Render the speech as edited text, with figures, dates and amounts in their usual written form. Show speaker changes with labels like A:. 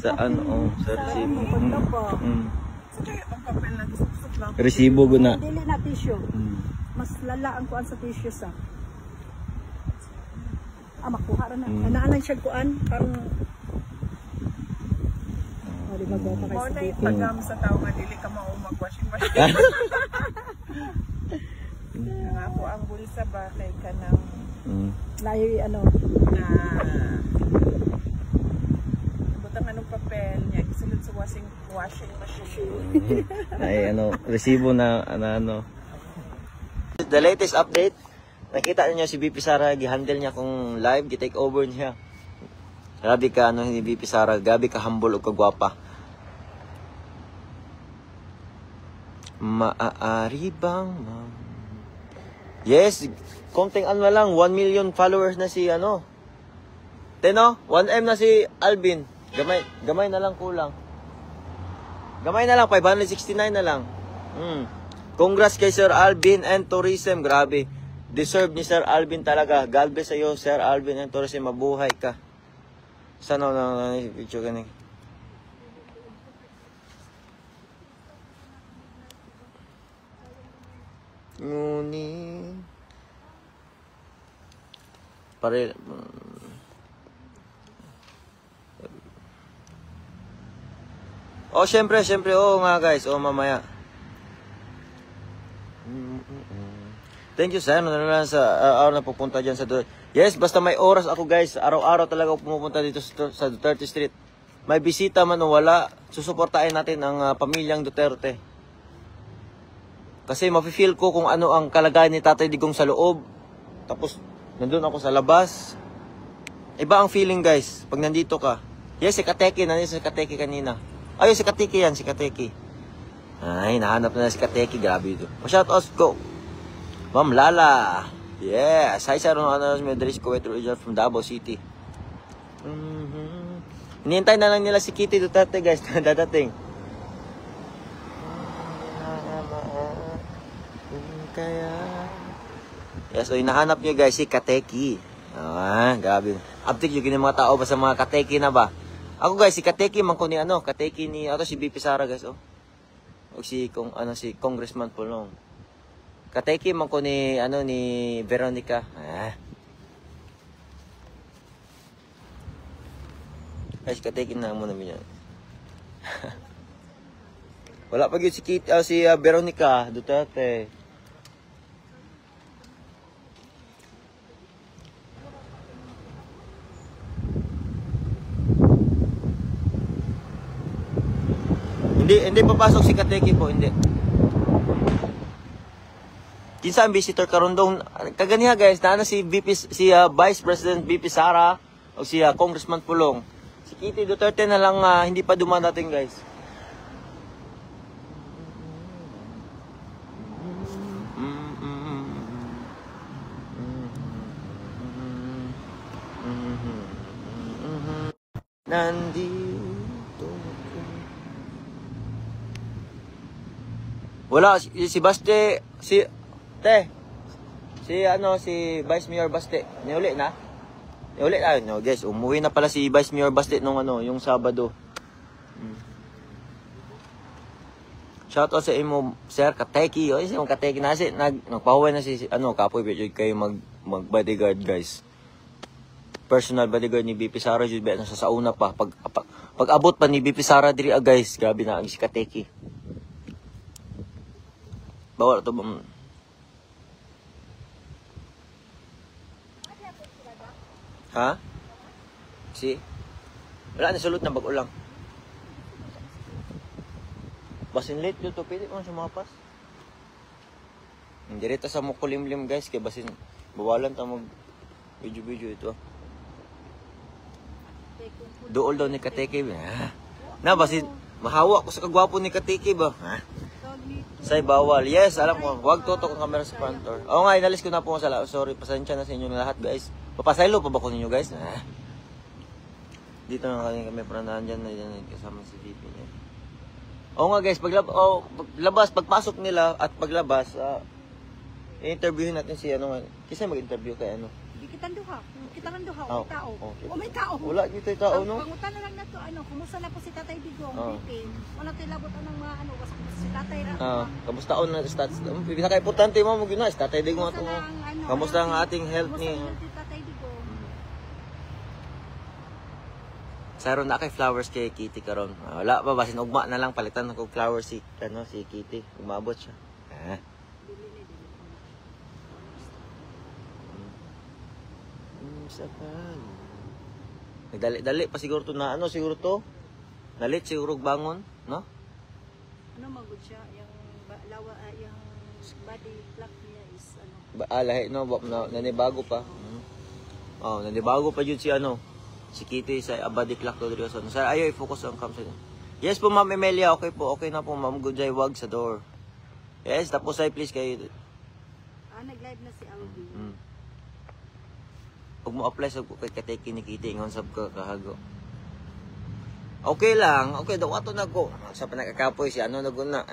A: Sa ano, sa resibo.
B: Ang papel na gisok lang.
A: Resibo guna.
B: Dili na tissue. Mas lala ang kuan sa tissue sa. Makuha ra na. Naalang siya kuan parang di magbota kay sa dito. Tagam sa tao nga dili ka mao mag-washing machine. Nga ako ang bulsa ba kay kanang layo ano na butang anong papel niya gisulod sa washing machine.
A: Ay ano, resibo na ano. The latest update. Nakita niyo si BP Sara, gi-handle niya kung live, gi-take over niya. Grabe ka ano ni BP Sara, gabi ka humble ug kagwapa. Maaari bang Yes, konting ano lang, 1 million followers na si ano. Teno, 1M na si Alvin. Gamay na lang kulang. Gamay na lang, 569 na lang. Congrats kay Sir Alvin and Tourism, grabe. Deserve ni Sir Alvin talaga. God bless sa'yo, Sir Alvin and Tourism, mabuhay ka. Sana na video ganing. Ngunit pare syempre nga guys, mamaya. Thank you sir, sa araw na pupunta dyan sa Duterte. Yes, basta may oras ako guys, araw-araw talaga ako pumupunta dito sa Duterte Street. May bisita man o wala, susuportahin natin ang pamilyang Duterte. Kasi mafe-feel ko kung ano ang kalagayan ni Tatay Digong sa loob. Tapos nandun ako sa labas. Iba ang feeling guys, pag nandito ka. Yes, si Kateki, nandito si Kateki kanina. Ayun, si Kateki yan, si Kateki. Ay, nahanap na si Kateki, grabe ito. Shoutouts ko. Ma'am Lala. Yes. Hi, sir. Medris Kuwait Regional from Davao City. Hinihintay na lang nila si Kitty Duterte, guys. Dadating. Yes, so hinahanap nyo, guys, si Kateki. Grabe. Update yung mga tao ba sa mga Kateki na ba? Ako, guys, si Kateki, man ko ni Kateki ni, si BP Sara, guys, O si Congressman Pulong. Kateki man ko ni ni Veronica. Guys, kateki na muna niya. Wala pa gyud si Veronica Duterte. Hindi papasok si Kateki po, hindi. Kinsa ang visitor karon dong kaganiha guys, na si Vice President BP Sara o si Congressman Pulong. Si Kitty Duterte na lang hindi pa dumadating guys. Nandito wala si Baste, si Vice Mayor Baste, niuli na? Niuli na, no, guys, umuwi na pala si Vice Mayor Baste nung yung Sabado. Shout out sa imo, Sir Kateki. O, yung Kateki na si, nagpahuwi na si, kapoy, kayo mag-bodyguard, guys. Personal bodyguard ni BP Sara, nasa sauna pa. Pag abot pa ni BP Sara, diri guys, grabe na, si Kateki. Bawal ito ba? Ha? Wala na sulot na bago lang. Basin late dito, pwede mo sumapas. Direta sa mukulimlim guys, kaya basin bawalan ta mag video ito. Dool daw ni Kateki. Na basin mahawa ko sa kagwapo ni Kateki ba? Say bawal. Yes, alam ko. Huwag tutok ang camera sa frontor. Oo nga, inalis ko na po sa sorry, pasensya na sa inyo lahat guys. Papasaylo pa ba ko ninyo guys? Dito na kami pranahan dyan na kasama si VP niya. Oo nga guys, paglabas, pagpasok nila at paglabas, I-interviewin natin si ano. Kasi mag-interview kay ano.
B: Kita lang duha,
A: Oh,
B: may tao.
A: okay.
B: O may tao.
A: Wala dito yung tao, no?
B: Pangutan na lang na to, kumusta na po si Tatay Digong?
A: Oh.
B: Bitin. Wala tayo labot ng mga si Tatay na.
A: Kamusta on na stats? Pinaka importante mo mo gina, tatay Digong ato mo. Kamusta ang ating health ni?
B: Kamusta ang health ni Tatay Digong?
A: Saron na kay flowers kay Kitty karon. Wala pa basin ugma na lang palitan ko flowers si Kitty. Umabot siya. Sakal. Nagdali-dali pa siguro to na siguro to. Nalit siguro bangon, no?
B: Ano magud siya yung yung body clock niya is
A: Lahi no, nanibago pa. Nanibago pa jud si si Kitty sa body clock to diri sa. Sir, ayo i-focus ang cam sa. Yes po Ma'am Emelia, okay po. Okay na po Ma'am Goodjay, wag sa door. Yes, tapos ay please kay
B: nag-live na si Alvin.
A: Huwag mo apply sa kay ni Kitty ngon sab ka kahago. Okay lang. Okay daw ato na ko. Sa panagkakapoy si naguna.